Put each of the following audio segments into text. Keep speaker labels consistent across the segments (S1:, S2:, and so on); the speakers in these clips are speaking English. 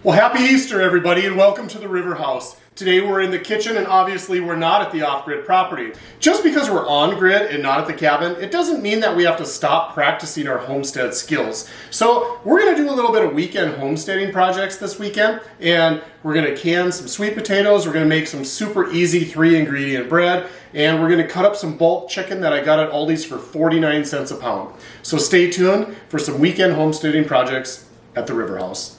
S1: Well, happy Easter, everybody, and welcome to the River House. Today we're in the kitchen, and obviously we're not at the off-grid property. Just because we're on-grid and not at the cabin, it doesn't mean that we have to stop practicing our homestead skills. So we're going to do a little bit of weekend homesteading projects this weekend, and we're going to can some sweet potatoes, we're going to make some super easy 3-ingredient bread, and we're going to cut up some bulk chicken that I got at Aldi's for 49 cents a pound. So stay tuned for some weekend homesteading projects at the River House.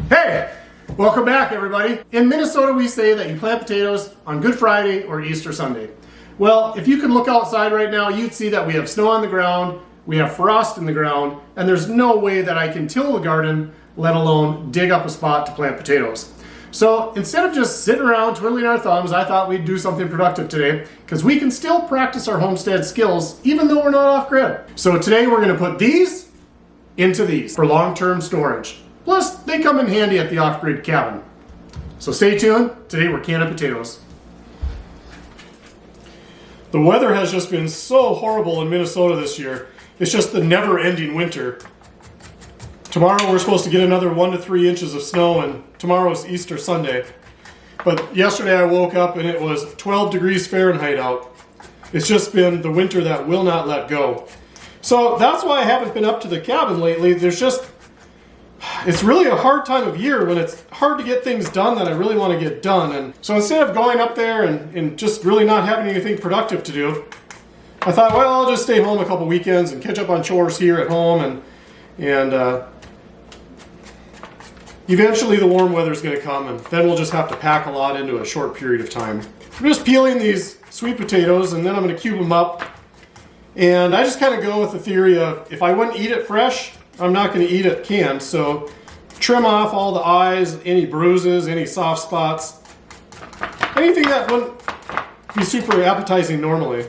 S1: Hey, welcome back, everybody. In Minnesota, we say that you plant potatoes on Good Friday or Easter Sunday. Well, if you can look outside right now, you'd see that we have snow on the ground, we have frost in the ground, and there's no way that I can till the garden, let alone dig up a spot to plant potatoes. So instead of just sitting around twiddling our thumbs, I thought we'd do something productive today, because we can still practice our homestead skills even though we're not off-grid. So today we're going to put these into these for long-term storage. Plus, they come in handy at the off-grid cabin. So stay tuned. Today we're canning potatoes. The weather has just been so horrible in Minnesota this year. It's just the never-ending winter. Tomorrow we're supposed to get another 1 to 3 inches of snow, and tomorrow's Easter Sunday. But yesterday I woke up and it was 12 degrees Fahrenheit out. It's just been the winter that will not let go. So that's why I haven't been up to the cabin lately. It's really a hard time of year when it's hard to get things done that I really want to get done. And so instead of going up there and just really not having anything productive to do, I thought, well, I'll just stay home a couple weekends and catch up on chores here at home. And eventually the warm weather is going to come, and then we'll just have to pack a lot into a short period of time. I'm just peeling these sweet potatoes, and then I'm going to cube them up. And I just kind of go with the theory of, if I wouldn't eat it fresh, I'm not going to eat it canned, so trim off all the eyes, any bruises, any soft spots, anything that wouldn't be super appetizing normally.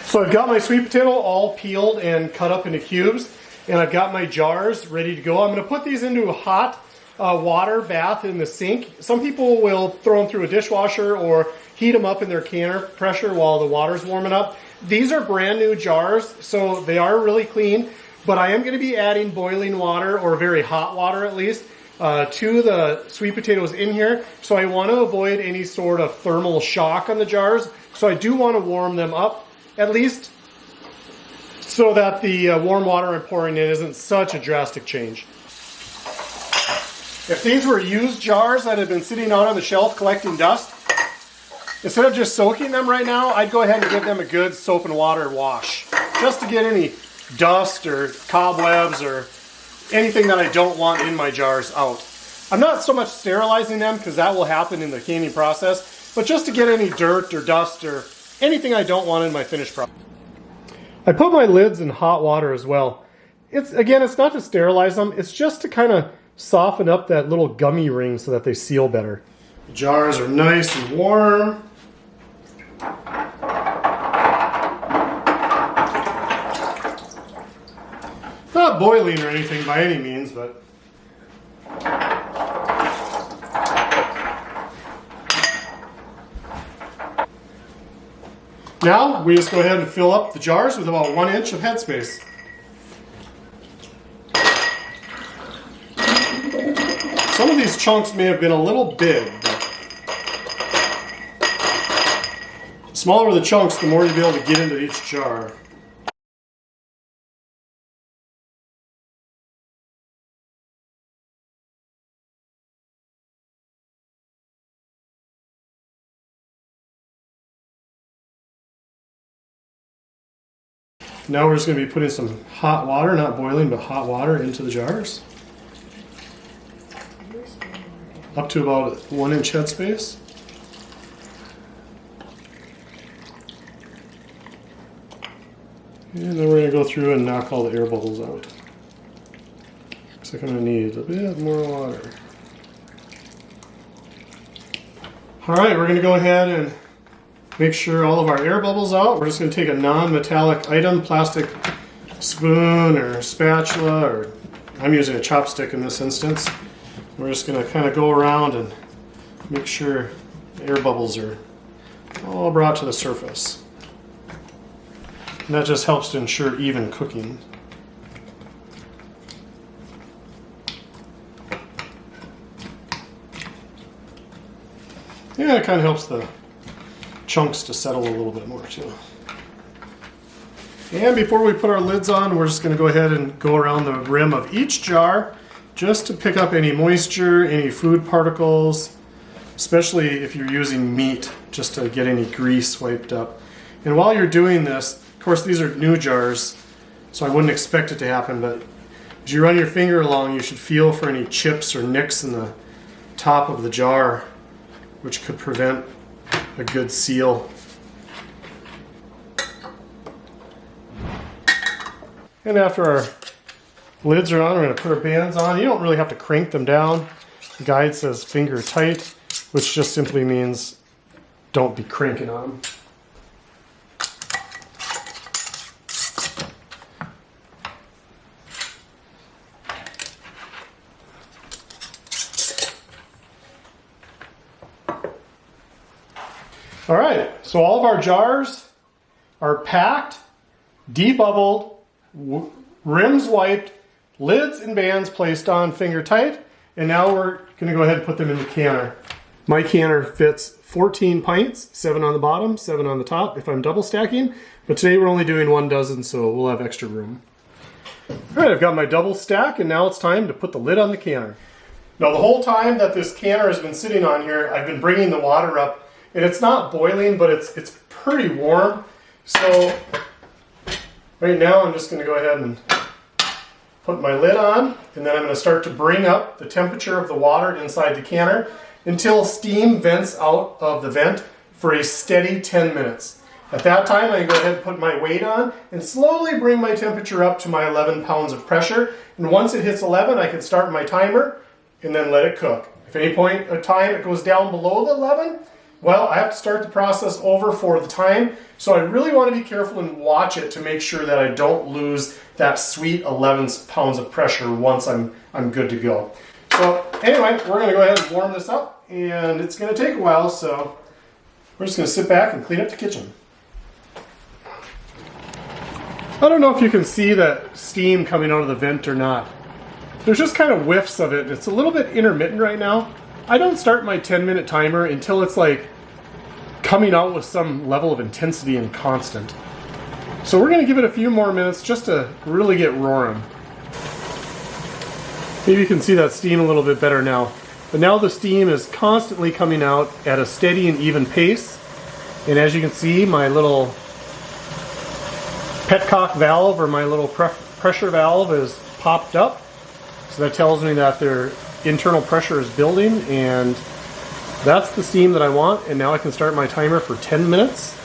S1: So I've got my sweet potato all peeled and cut up into cubes, and I've got my jars ready to go. I'm going to put these into a hot water bath in the sink. Some people will throw them through a dishwasher or heat them up in their canner pressure while the water's warming up. These are brand new jars, so they are really clean, but I am going to be adding boiling water, or very hot water at least, to the sweet potatoes in here. So I want to avoid any sort of thermal shock on the jars. So I do want to warm them up, at least so that the warm water I'm pouring in isn't such a drastic change. If these were used jars that had been sitting out on the shelf collecting dust, instead of just soaking them right now, I'd go ahead and give them a good soap and water wash, just to get any dust or cobwebs or anything that I don't want in my jars out. I'm not so much sterilizing them, because that will happen in the canning process, but just to get any dirt or dust or anything I don't want in my finished product. I put my lids in hot water as well. It's not to sterilize them, it's just to kind of soften up that little gummy ring so that they seal better. The jars are nice and warm. Not boiling or anything by any means, but now we just go ahead and fill up the jars with about 1 inch of headspace. Some of these chunks may have been a little big. The smaller the chunks, the more you'll be able to get into each jar. Now we're just going to be putting some hot water, not boiling, but hot water into the jars. Up to about 1 inch headspace. And then we're going to go through and knock all the air bubbles out. Looks like I'm going to need a bit more water. Alright, we're going to go ahead and make sure all of our air bubbles out. We're just going to take a non-metallic item, plastic spoon or spatula, or I'm using a chopstick in this instance. We're just going to kind of go around and make sure the air bubbles are all brought to the surface. And that just helps to ensure even cooking. Yeah, it kind of helps the chunks to settle a little bit more too. And before we put our lids on, we're just going to go ahead and go around the rim of each jar just to pick up any moisture, any food particles, especially if you're using meat, just to get any grease wiped up. And while you're doing this, of course these are new jars, so I wouldn't expect it to happen, but as you run your finger along, you should feel for any chips or nicks in the top of the jar, which could prevent a good seal. And after our lids are on, we're going to put our bands on. You don't really have to crank them down. The guide says finger tight, which just simply means don't be cranking on them. All right, so all of our jars are packed, debubbled, rims wiped, lids and bands placed on finger tight, and now we're going to go ahead and put them in the canner. My canner fits 14 pints, 7 on the bottom, 7 on the top if I'm double stacking, but today we're only doing 1 dozen, so we'll have extra room. All right, I've got my double stack, and now it's time to put the lid on the canner. Now the whole time that this canner has been sitting on here, I've been bringing the water up, and it's not boiling, but it's pretty warm. So right now I'm just going to go ahead and put my lid on, and then I'm going to start to bring up the temperature of the water inside the canner until steam vents out of the vent for a steady 10 minutes. At that time, I go ahead and put my weight on and slowly bring my temperature up to my 11 pounds of pressure. And once it hits 11, I can start my timer and then let it cook. If at any point of time it goes down below the 11, well, I have to start the process over for the time. So I really want to be careful and watch it to make sure that I don't lose that sweet 11 pounds of pressure once I'm good to go. So anyway, we're going to go ahead and warm this up, and it's going to take a while, so we're just going to sit back and clean up the kitchen. I don't know if you can see that steam coming out of the vent or not. There's just kind of whiffs of it. It's a little bit intermittent right now. I don't start my 10-minute timer until it's like coming out with some level of intensity and constant. So we're going to give it a few more minutes just to really get roaring. Maybe you can see that steam a little bit better now. But now the steam is constantly coming out at a steady and even pace. And as you can see, my little petcock valve, or my little pressure valve, is popped up. So that tells me that their internal pressure is building, and that's the steam that I want. And now I can start my timer for 10 minutes,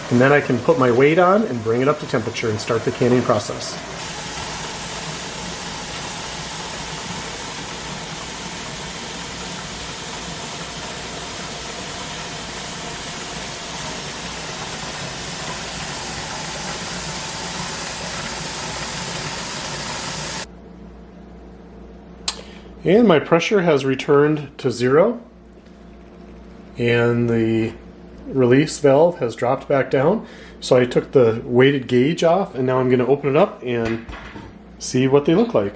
S1: and then I can put my weight on and bring it up to temperature and start the canning process. And my pressure has returned to 0, and the release valve has dropped back down. So I took the weighted gauge off, and now I'm going to open it up and see what they look like.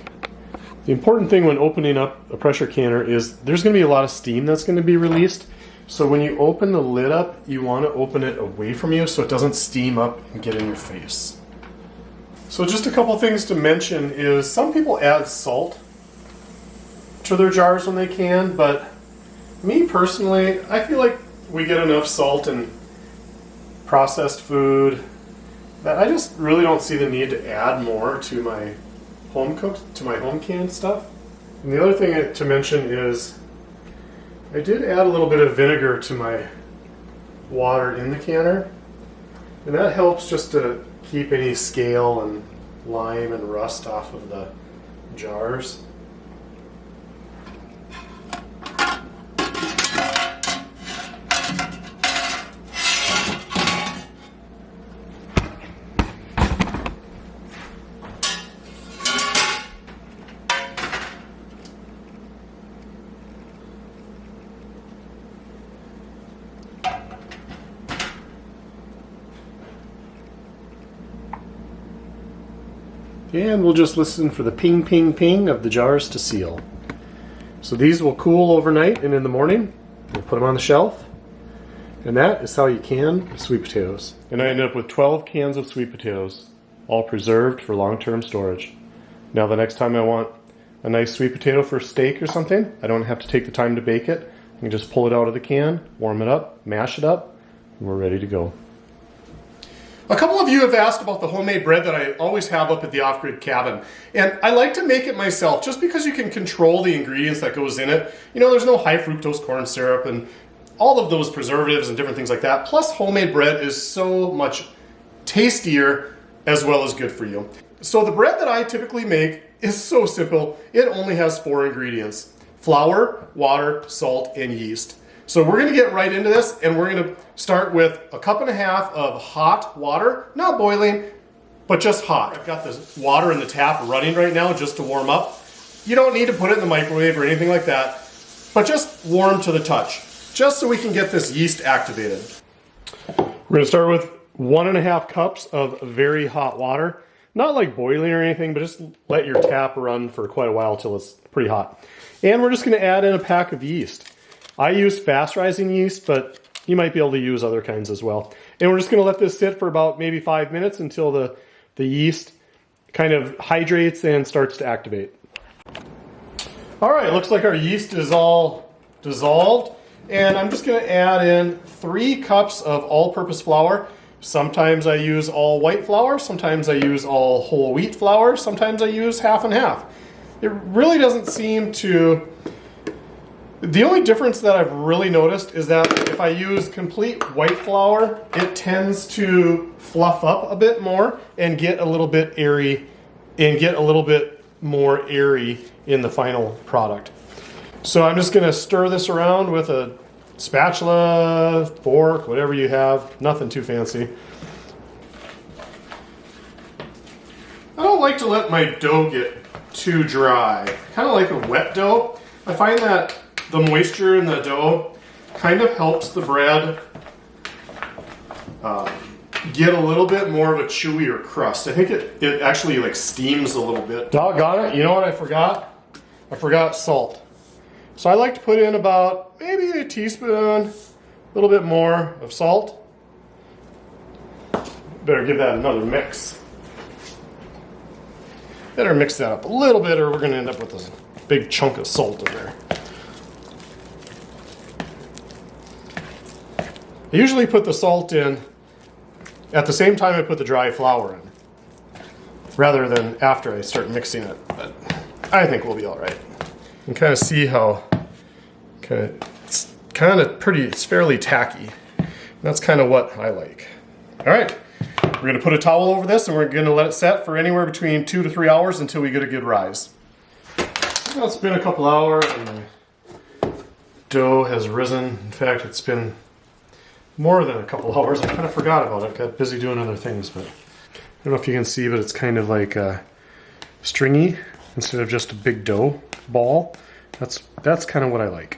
S1: The important thing when opening up a pressure canner is there's going to be a lot of steam that's going to be released. So when you open the lid up, you want to open it away from you so it doesn't steam up and get in your face. So just a couple things to mention is some people add salt to their jars when they can, but me personally, I feel like we get enough salt in processed food that I just really don't see the need to add more to my home canned stuff. And the other thing to mention is I did add a little bit of vinegar to my water in the canner, and that helps just to keep any scale and lime and rust off of the jars. And we'll just listen for the ping, ping, ping of the jars to seal. So these will cool overnight, and in the morning, we'll put them on the shelf. And that is how you can sweet potatoes. And I ended up with 12 cans of sweet potatoes, all preserved for long-term storage. Now the next time I want a nice sweet potato for steak or something, I don't have to take the time to bake it. I can just pull it out of the can, warm it up, mash it up, and we're ready to go. A couple of you have asked about the homemade bread that I always have up at the off-grid cabin. And I like to make it myself just because you can control the ingredients that goes in it. You know, there's no high fructose corn syrup and all of those preservatives and different things like that. Plus, homemade bread is so much tastier as well as good for you. So the bread that I typically make is so simple. It only has 4 ingredients: flour, water, salt, and yeast. So we're gonna get right into this, and we're gonna start with 1.5 cups of hot water, not boiling, but just hot. I've got the water in the tap running right now just to warm up. You don't need to put it in the microwave or anything like that, but just warm to the touch, just so we can get this yeast activated. We're gonna start with 1.5 cups of very hot water. Not like boiling or anything, but just let your tap run for quite a while till it's pretty hot. And we're just gonna add in a pack of yeast. I use fast rising yeast, but you might be able to use other kinds as well. And we're just gonna let this sit for about maybe 5 minutes until the yeast kind of hydrates and starts to activate. All right, looks like our yeast is all dissolved. And I'm just gonna add in 3 cups of all-purpose flour. Sometimes I use all white flour, sometimes I use all whole wheat flour, sometimes I use half and half. It really doesn't seem to... The only difference that I've really noticed is that if I use complete white flour, it tends to fluff up a bit more and get a little bit airy and get a little bit more airy in the final product. So I'm just gonna stir this around with a spatula, fork, whatever you have, nothing too fancy. I don't like to let my dough get too dry. Kind of like a wet dough. I find that the moisture in the dough kind of helps the bread get a little bit more of a chewier crust. I think it actually like steams a little bit. Doggone it, you know what I forgot? I forgot salt. So I like to put in about maybe a teaspoon, a little bit more of salt. Better give that another mix. Better mix that up a little bit or we're gonna end up with this big chunk of salt in there. I usually put the salt in at the same time I put the dry flour in, rather than after I start mixing it, but I think we'll be all right. You can kind of see how it's kind of pretty, it's fairly tacky. And that's kind of what I like. All right, we're gonna put a towel over this and we're gonna let it set for anywhere between 2 to 3 hours until we get a good rise. Well, it's been a couple hours and the dough has risen. In fact, it's been more than a couple hours. I kind of forgot about it. Got busy doing other things, but I don't know if you can see, but it's kind of like stringy instead of just a big dough ball. That's kind of what I like.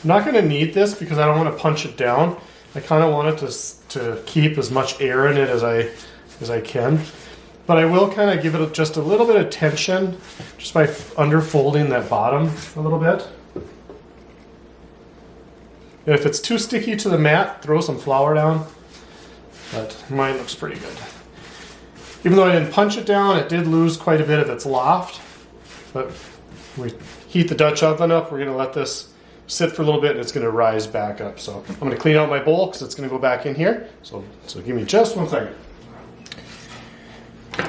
S1: I'm not going to knead this because I don't want to punch it down. I kind of want it to keep as much air in it as I can. But I will kind of give it just a little bit of tension just by underfolding that bottom a little bit. And if it's too sticky to the mat, throw some flour down. But mine looks pretty good. Even though I didn't punch it down, it did lose quite a bit of its loft. But when we heat the Dutch oven up, we're going to let this sit for a little bit and it's going to rise back up. So I'm going to clean out my bowl because it's going to go back in here. So give me just 1 second.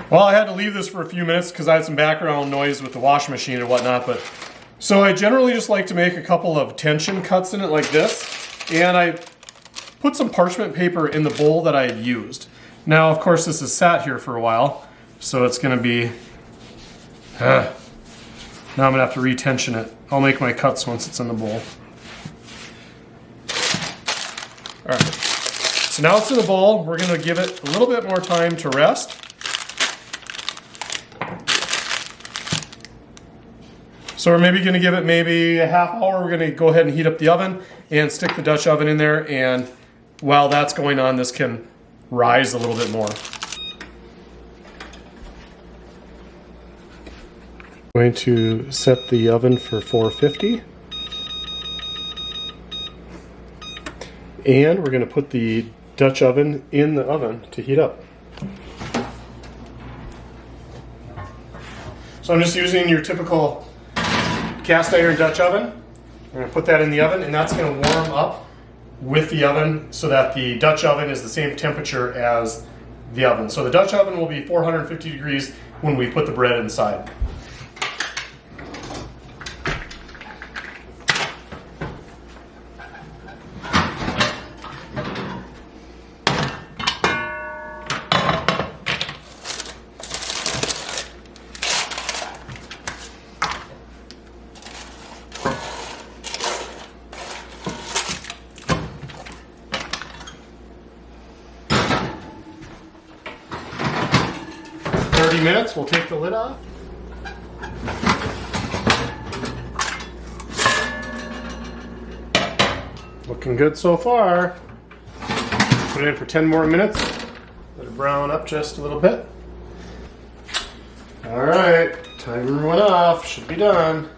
S1: Well, I had to leave this for a few minutes because I had some background noise with the washing machine and whatnot. But so I generally just like to make a couple of tension cuts in it like this. And I put some parchment paper in the bowl that I had used. Now, of course, this has sat here for a while. So it's going to be... Now I'm going to have to retension it. I'll make my cuts once it's in the bowl. All right. So now it's in the bowl. We're going to give it a little bit more time to rest. So we're maybe going to give it maybe a half hour. We're going to go ahead and heat up the oven and stick the Dutch oven in there. And while that's going on, this can rise a little bit more. I'm going to set the oven for 450. And we're going to put the Dutch oven in the oven to heat up. So I'm just using your typical cast iron Dutch oven. We're going to put that in the oven, and that's going to warm up with the oven so that the Dutch oven is the same temperature as the oven. So the Dutch oven will be 450 degrees when we put the bread inside. Minutes, we'll take the lid off. Looking good so far. Put it in for 10 more minutes. Let it brown up just a little bit. All right, timer went off. Should be done.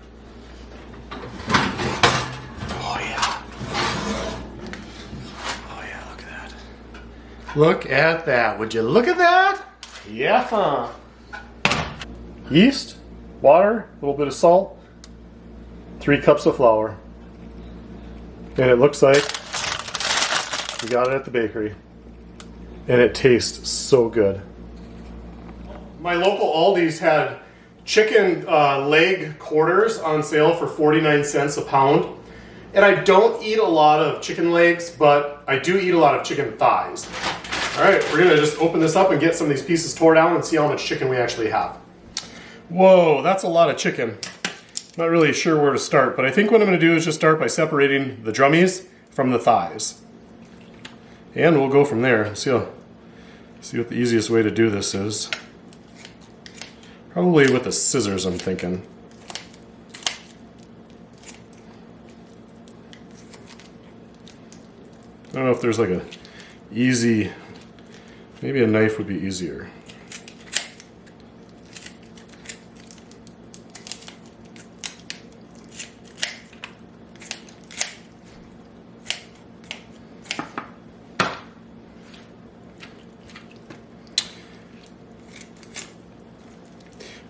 S1: Oh yeah. Oh yeah, look at that. Look at that. Would you look at that? Yeah, huh? Yeast, water, a little bit of salt, 3 cups of flour. And it looks like we got it at the bakery. And it tastes so good. My local Aldi's had chicken leg quarters on sale for 49 cents a pound. And I don't eat a lot of chicken legs, but I do eat a lot of chicken thighs. All right, we're gonna just open this up and get some of these pieces tore down and see how much chicken we actually have. Whoa, that's a lot of chicken. Not really sure where to start, but I think what I'm going to do is just start by separating the drummies from the thighs. And we'll go from there. See what the easiest way to do this is. Probably with the scissors, I'm thinking. I don't know if there's like a easy, maybe a knife would be easier.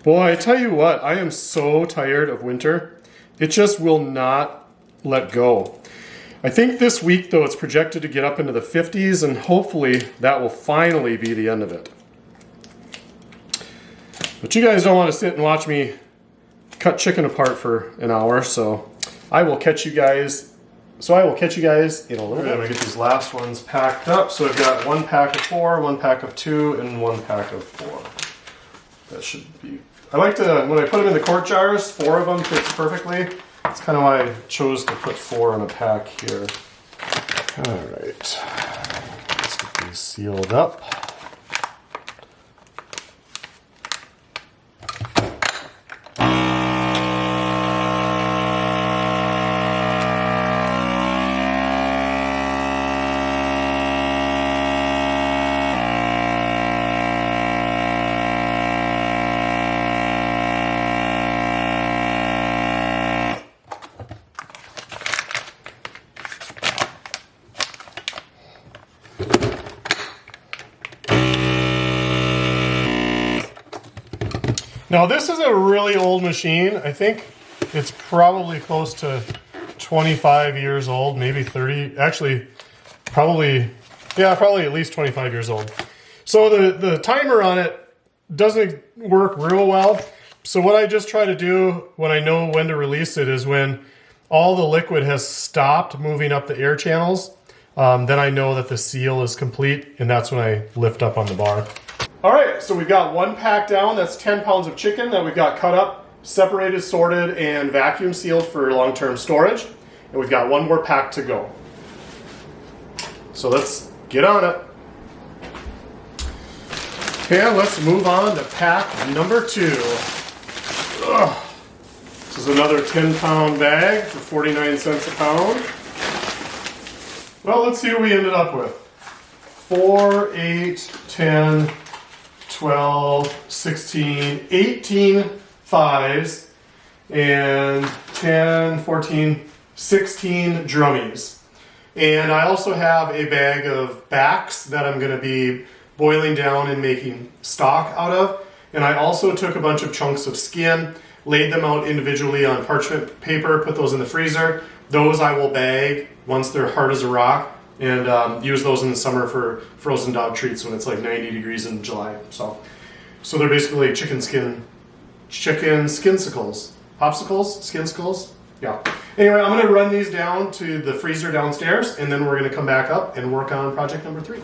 S1: Boy, I tell you what, I am so tired of winter. It just will not let go. I think this week, though, it's projected to get up into the 50s, and hopefully that will finally be the end of it. But you guys don't want to sit and watch me cut chicken apart for an hour, so I will catch you guys. In a little bit. I'm gonna get these last ones packed up. So I've got 1 pack of 4, 1 pack of 2, and 1 pack of 4. That should be. I like to, when I put them in the quart jars, 4 of them fits perfectly. That's kind of why I chose to put 4 in a pack here. All right, let's get these sealed up. Now this is a really old machine. I think it's probably close to 25 years old, maybe 30. Actually, probably at least 25 years old. So the timer on it doesn't work real well. So what I just try to do when I know when to release it is when all the liquid has stopped moving up the air channels. Then I know that the seal is complete, and that's when I lift up on the bar. All right, so we've got 1 pack down. That's 10 pounds of chicken that we've got cut up, separated, sorted, and vacuum sealed for long-term storage. And we've got 1 more pack to go. So let's get on it. Okay, let's move on to pack number 2. Ugh. This is another 10-pound bag for 49 cents a pound. Well, let's see what we ended up with. 4, 8, 10, 12, 16, 18 thighs, and 10, 14, 16 drummies. And I also have a bag of backs that I'm going to be boiling down and making stock out of. And I also took a bunch of chunks of skin, laid them out individually on parchment paper, put those in the freezer. Those I will bag once they're hard as a rock, and use those in the summer for frozen dog treats when it's like 90 degrees in July. So they're basically chicken skinsicles. Popsicles? Skinsicles? Yeah. Anyway, I'm going to run these down to the freezer downstairs, and then we're going to come back up and work on project number 3.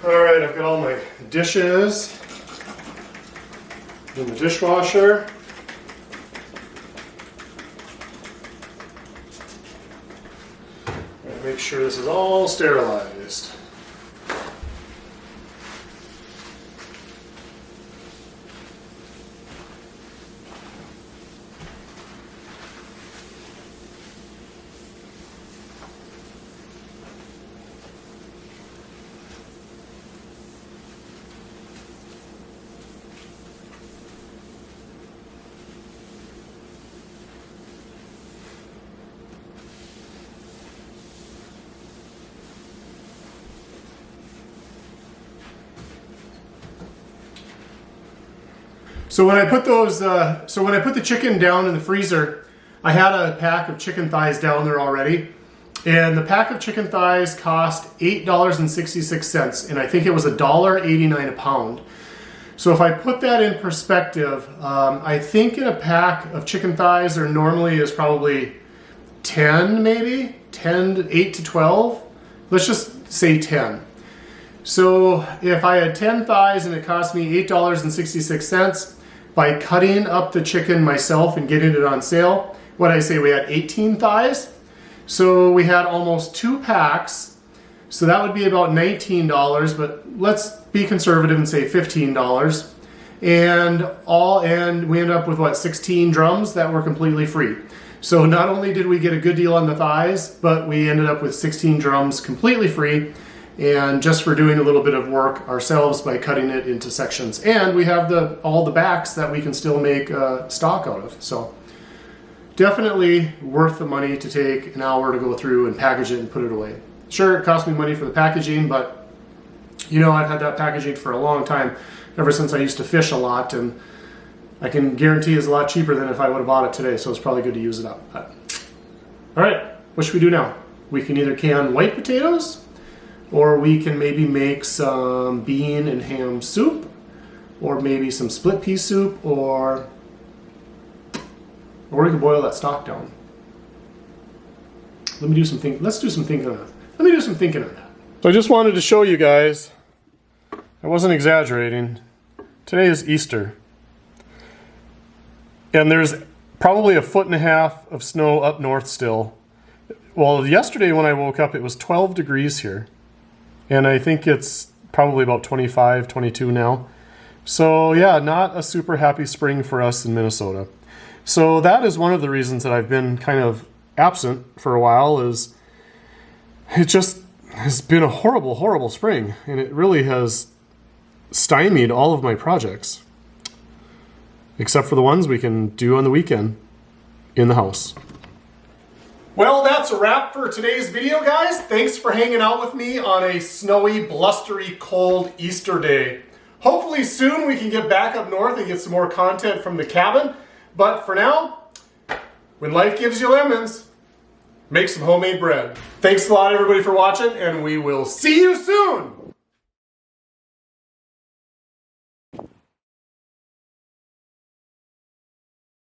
S1: Alright, I've got all my dishes in the dishwasher. Make sure this is all sterilized. So when I put the chicken down in the freezer, I had a pack of chicken thighs down there already, and the pack of chicken thighs cost $8.66, and I think it was $1.89 a pound. So if I put that in perspective, I think in a pack of chicken thighs there normally is probably 10, maybe 8 to 12. Let's just say 10. So if I had 10 thighs and it cost me $8.66, by cutting up the chicken myself and getting it on sale, what did I say, we had 18 thighs? So we had almost 2 packs, so that would be about $19, but let's be conservative and say $15. And we ended up with what, 16 drums that were completely free. So not only did we get a good deal on the thighs, but we ended up with 16 drums completely free, and just for doing a little bit of work ourselves by cutting it into sections. And we have all the backs that we can still make stock out of. So definitely worth the money to take an hour to go through and package it and put it away. Sure, it cost me money for the packaging, but you know, I've had that packaging for a long time, ever since I used to fish a lot, and I can guarantee it's a lot cheaper than if I would have bought it today, so it's probably good to use it up. But, all right, what should we do now? We can either can white potatoes, or we can maybe make some bean and ham soup, or maybe some split pea soup, or we can boil that stock down. Let's do some thinking on that. Let me do some thinking on that. So I just wanted to show you guys, I wasn't exaggerating, today is Easter. And there's probably 1.5 feet of snow up north still. Well, yesterday when I woke up, it was 12 degrees here. And I think it's probably about 25, 22 now. So yeah, not a super happy spring for us in Minnesota. So that is one of the reasons that I've been kind of absent for a while, is it just has been a horrible, horrible spring. And it really has stymied all of my projects. Except for the ones we can do on the weekend in the house. Well, that's a wrap for today's video, guys. Thanks for hanging out with me on a snowy, blustery, cold Easter day. Hopefully soon we can get back up north and get some more content from the cabin. But for now, when life gives you lemons, make some homemade bread. Thanks a lot, everybody, for watching, and we will see you soon.